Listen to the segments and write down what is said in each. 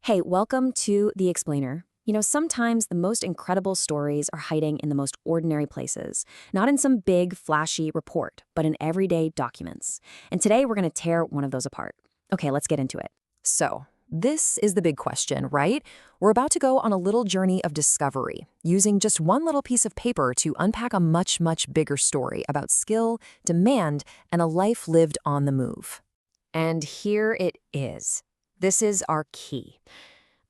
Hey, welcome to The Explainer. Sometimes the most incredible stories are hiding in the most ordinary places, not in some big, flashy report, but in everyday documents. And today we're going to tear one of those apart. Okay, let's get into it. So, this is the big question, right? We're about to go on a little journey of discovery, using just one little piece of paper to unpack a much, much bigger story about skill, demand, and a life lived on the move. And here it is. This is our key.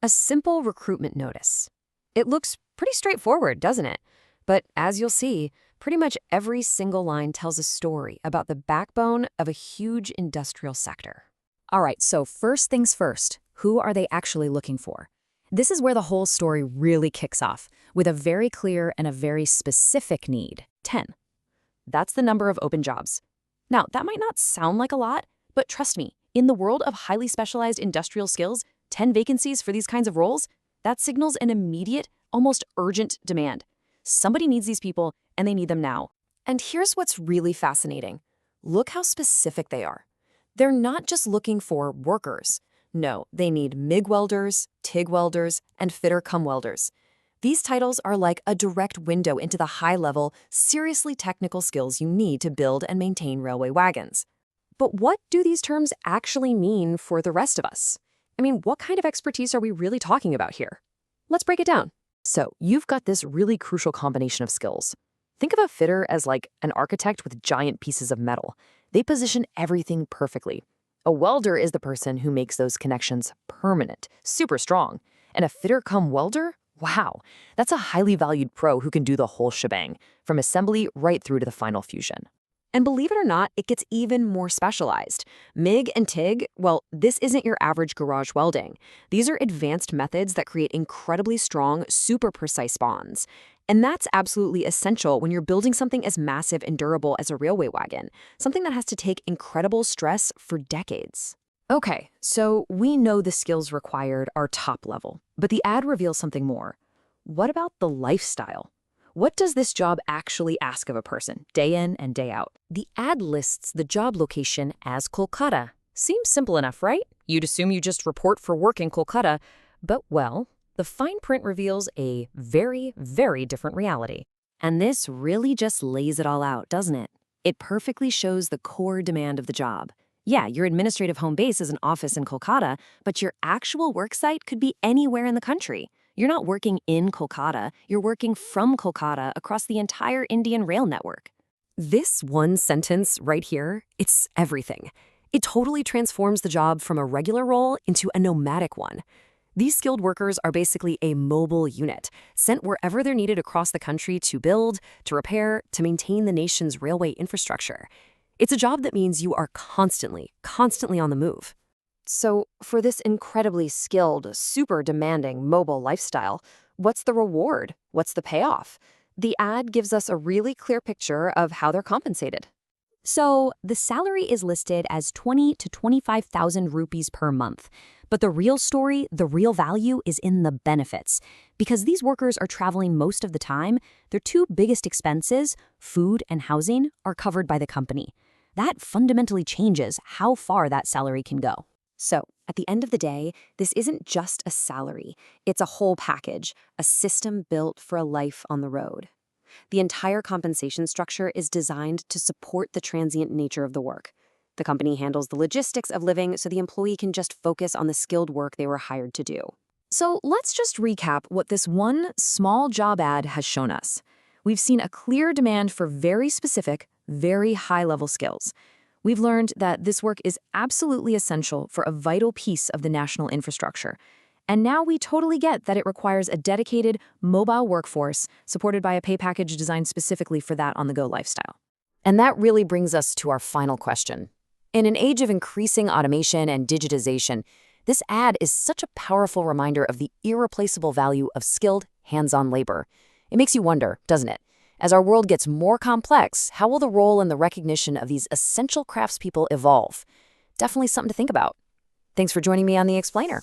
A simple recruitment notice. It looks pretty straightforward, doesn't it? But as you'll see, pretty much every single line tells a story about the backbone of a huge industrial sector. All right, so first things first, who are they actually looking for? This is where the whole story really kicks off, with a very clear and a very specific need, 10. That's the number of open jobs. Now, that might not sound like a lot, but trust me, in the world of highly specialized industrial skills, 10 vacancies for these kinds of roles, that signals an immediate, almost urgent demand. Somebody needs these people, and they need them now. And here's what's really fascinating. Look how specific they are. They're not just looking for workers. No, they need MIG welders, TIG welders, and fitter-cum-welders. These titles are like a direct window into the high-level, seriously technical skills you need to build and maintain railway wagons. But what do these terms actually mean for the rest of us? I mean, what kind of expertise are we really talking about here? Let's break it down. So, you've got this really crucial combination of skills. Think of a fitter as like an architect with giant pieces of metal. They position everything perfectly. A welder is the person who makes those connections permanent, super strong. And a fitter-cum-welder? Wow, that's a highly valued pro who can do the whole shebang, from assembly right through to the final fusion. And believe it or not, it gets even more specialized. MIG and TIG, well, this isn't your average garage welding. These are advanced methods that create incredibly strong, super precise bonds. And that's absolutely essential when you're building something as massive and durable as a railway wagon, something that has to take incredible stress for decades. Okay, so we know the skills required are top level, but the ad reveals something more. What about the lifestyle? What does this job actually ask of a person, day in and day out? The ad lists the job location as Kolkata. Seems simple enough, right? You'd assume you just report for work in Kolkata. But, well, the fine print reveals a very, very different reality. And this really just lays it all out, doesn't it? It perfectly shows the core demand of the job. Yeah, your administrative home base is an office in Kolkata, but your actual work site could be anywhere in the country. You're not working in Kolkata, you're working from Kolkata across the entire Indian rail network. This one sentence right here, it's everything. It totally transforms the job from a regular role into a nomadic one. These skilled workers are basically a mobile unit, sent wherever they're needed across the country to build, to repair, to maintain the nation's railway infrastructure. It's a job that means you are constantly on the move. So, for this incredibly skilled, super demanding mobile lifestyle, what's the reward? What's the payoff? The ad gives us a really clear picture of how they're compensated. So, the salary is listed as 20 to 25,000 rupees per month. But the real story, the real value is in the benefits. Because these workers are traveling most of the time, their two biggest expenses, food and housing, are covered by the company. That fundamentally changes how far that salary can go. So, at the end of the day, this isn't just a salary. It's a whole package, a system built for a life on the road. The entire compensation structure is designed to support the transient nature of the work. The company handles the logistics of living so the employee can just focus on the skilled work they were hired to do. So, let's just recap what this one small job ad has shown us. We've seen a clear demand for very specific, very high-level skills. We've learned that this work is absolutely essential for a vital piece of the national infrastructure. And now we totally get that it requires a dedicated, mobile workforce supported by a pay package designed specifically for that on-the-go lifestyle. And that really brings us to our final question. In an age of increasing automation and digitization, this ad is such a powerful reminder of the irreplaceable value of skilled, hands-on labor. It makes you wonder, doesn't it? As our world gets more complex, how will the role and the recognition of these essential craftspeople evolve? Definitely something to think about. Thanks for joining me on The Explainer.